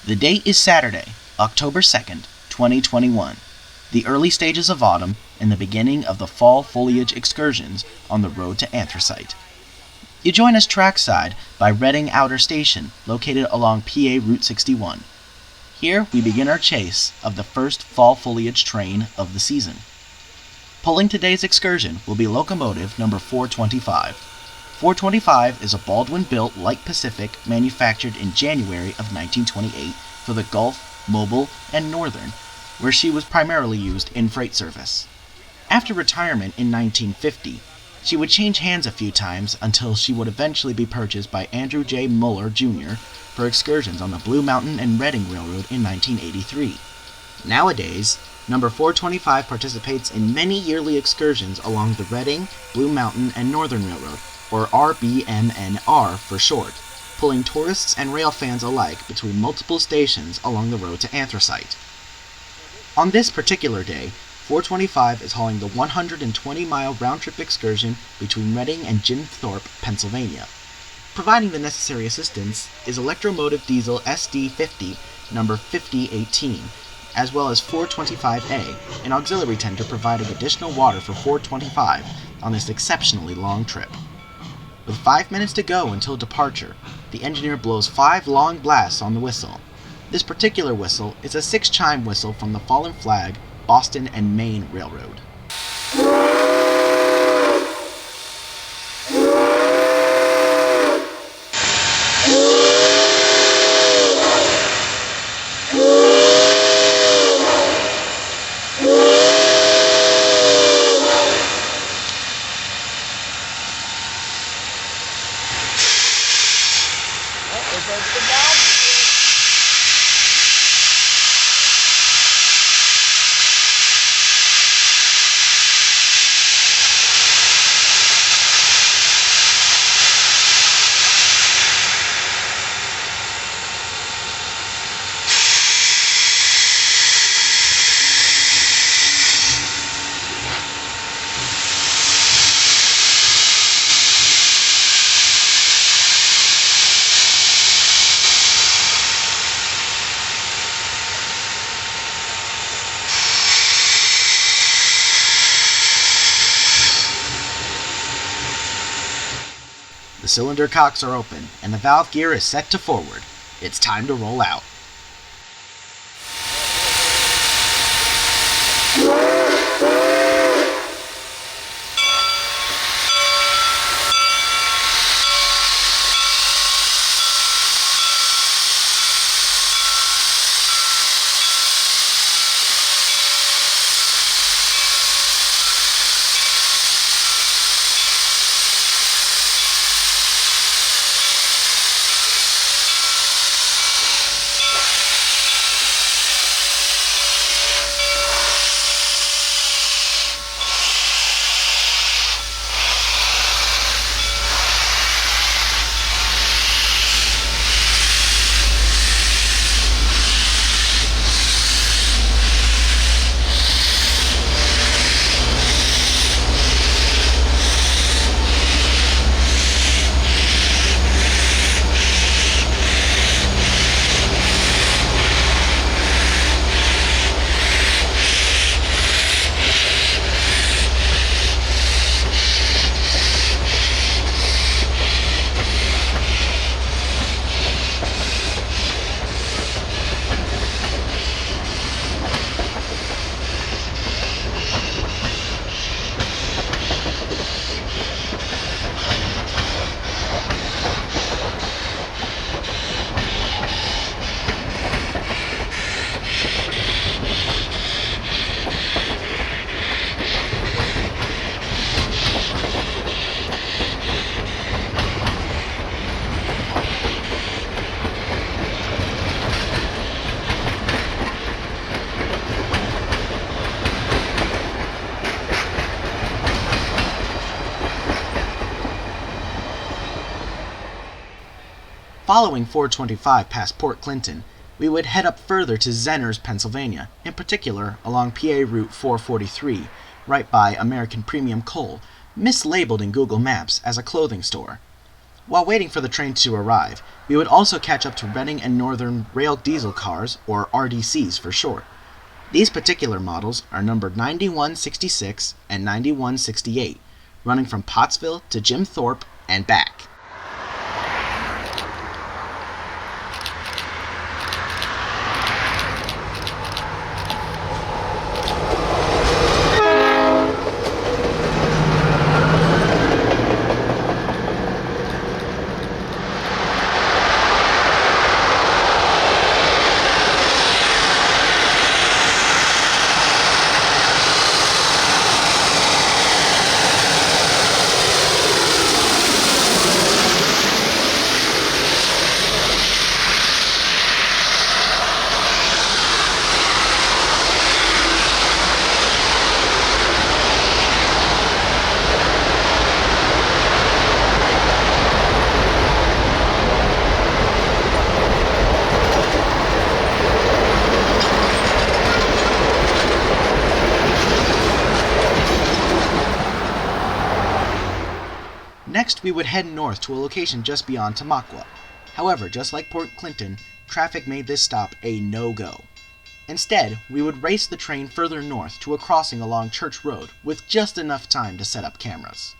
The date is Saturday, October 2nd, 2021, the early stages of autumn and the beginning of the fall foliage excursions on the road to Anthracite. You join us trackside by Reading Outer Station, located along PA Route 61. Here we begin our chase of the first fall foliage train of the season. Pulling today's excursion will be locomotive number 425. 425 is a Baldwin-built light Pacific manufactured in January of 1928 for the Gulf, Mobile, and Northern, where she was primarily used in freight service. After retirement in 1950, she would change hands a few times until she would eventually be purchased by Andrew J. Muller, Jr. for excursions on the Blue Mountain and Reading Railroad in 1983. Nowadays, number 425 participates in many yearly excursions along the Reading, Blue Mountain, and Northern Railroad, or RBM&R for short, pulling tourists and rail fans alike between multiple stations along the road to Anthracite. On this particular day, 425 is hauling the 120-mile round-trip excursion between Reading and Jim Thorpe, Pennsylvania. Providing the necessary assistance is electromotive diesel SD50 number 5018, as well as 425A, an auxiliary tender providing additional water for 425 on this exceptionally long trip. With 5 minutes to go until departure, the engineer blows 5 long blasts on the whistle. This particular whistle is a 6-chime whistle from the Fallen Flag, Boston and Maine Railroad. The cylinder cocks are open, and the valve gear is set to forward. It's time to roll out. Following 425 past Port Clinton, we would head up further to Zenners, Pennsylvania, in particular along PA Route 443, right by American Premium Coal, mislabeled in Google Maps as a clothing store. While waiting for the train to arrive, we would also catch up to Reading and Northern Rail diesel cars, or RDCs for short. These particular models are numbered 9166 and 9168, running from Pottsville to Jim Thorpe and back. Next, we would head north to a location just beyond Tamaqua. However, just like Port Clinton, traffic made this stop a no-go. Instead, we would race the train further north to a crossing along Church Road with just enough time to set up cameras.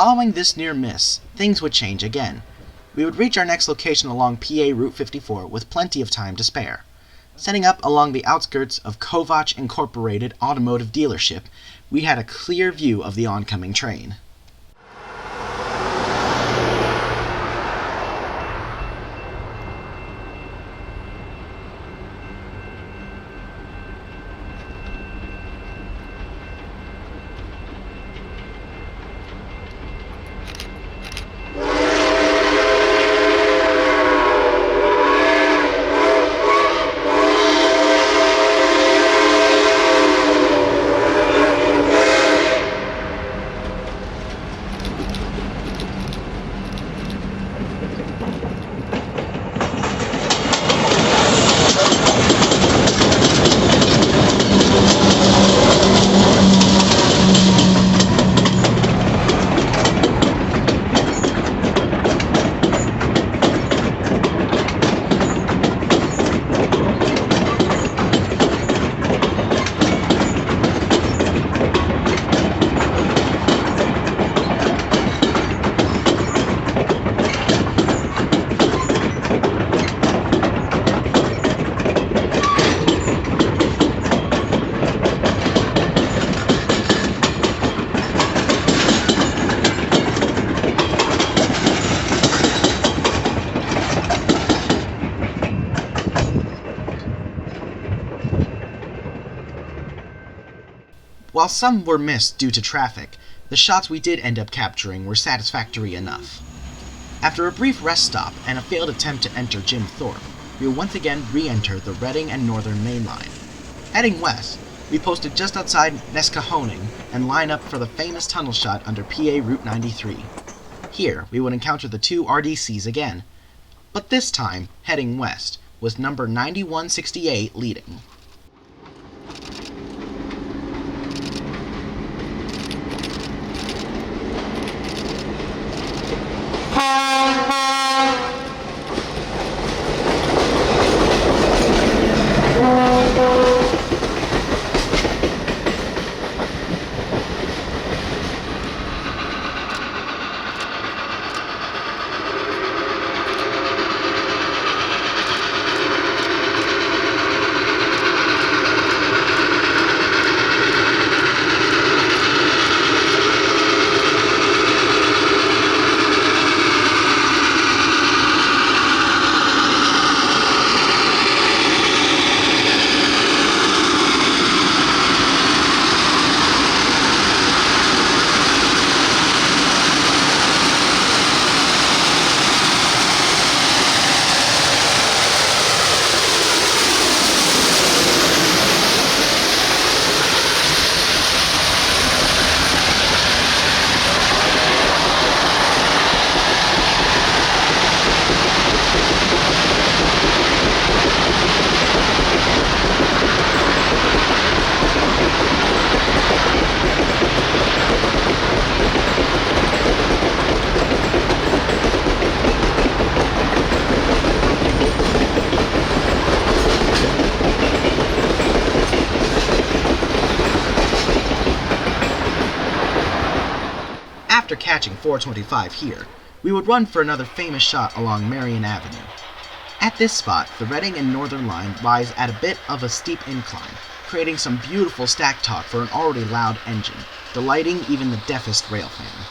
Following this near miss, things would change again. We would reach our next location along PA Route 54 with plenty of time to spare. Setting up along the outskirts of Kovach Incorporated Automotive Dealership, we had a clear view of the oncoming train. While some were missed due to traffic, the shots we did end up capturing were satisfactory enough. After a brief rest stop and a failed attempt to enter Jim Thorpe, we will once again re-enter the Reading and Northern Main Line. Heading west, we posted just outside Nescahoning and line up for the famous tunnel shot under PA Route 93. Here, we would encounter the two RDCs again, but this time, heading west, with number 9168 leading. after catching 425 here, we would run for another famous shot along Marion Avenue. At this spot, the Reading and Northern line rise at a bit of a steep incline, creating some beautiful stack talk for an already loud engine, delighting even the deafest rail fan.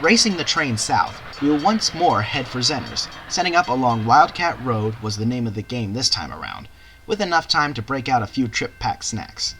Racing the train south, we will once more head for Zenners. Setting up along Wildcat Road was the name of the game this time around, with enough time to break out a few trip-pack snacks.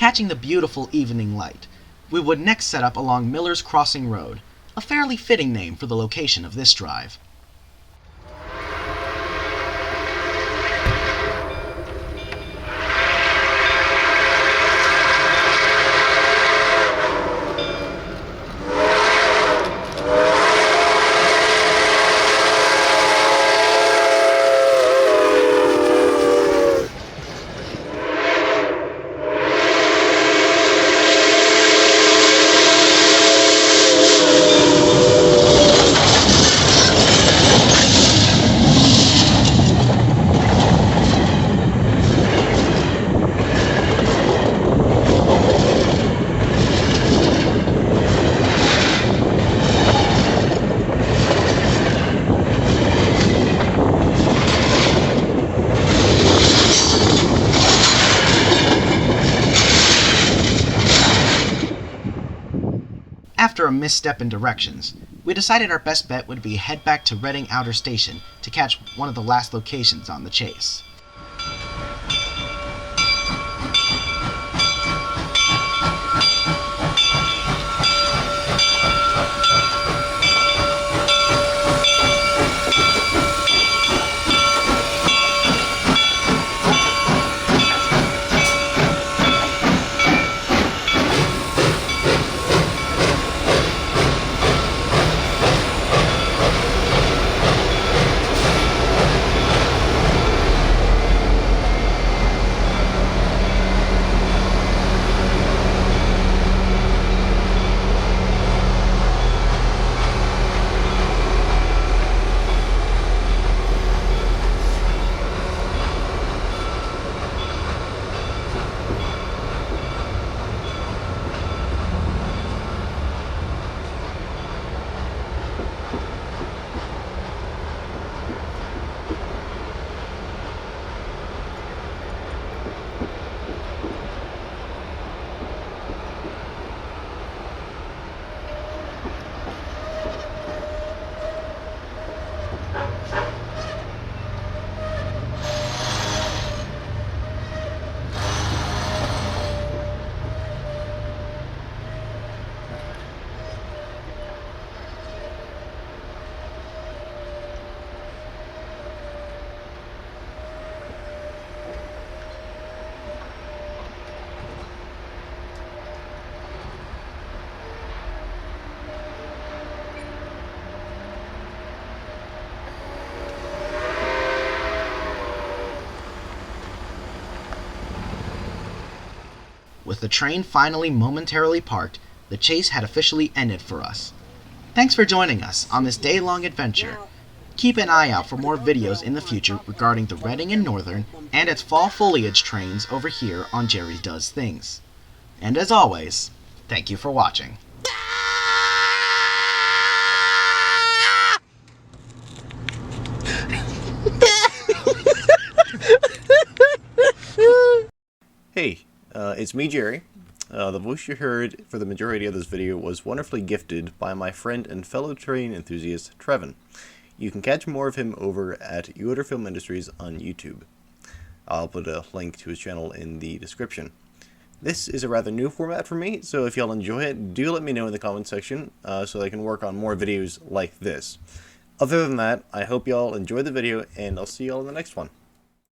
Catching the beautiful evening light, we would next set up along Miller's Crossing Road, a fairly fitting name for the location of this drive. After a misstep in directions, we decided our best bet would be head back to Reading Outer Station to catch one of the last locations on the chase. With the train finally momentarily parked, the chase had officially ended for us. Thanks for joining us on this day-long adventure. Keep an eye out for more videos in the future regarding the Reading and Northern and its Fall Foliage trains over here on Jerry Does Things. And as always, thank you for watching. Hey, it's me, Jerry. The voice you heard for the majority of this video was wonderfully gifted by my friend and fellow train enthusiast, Trevin. You can catch more of him over at Yoder Film Industries on YouTube. I'll put a link to his channel in the description. This is a rather new format for me, so if y'all enjoy it, do let me know in the comment section so that I can work on more videos like this. Other than that, I hope y'all enjoy the video, and I'll see y'all in the next one.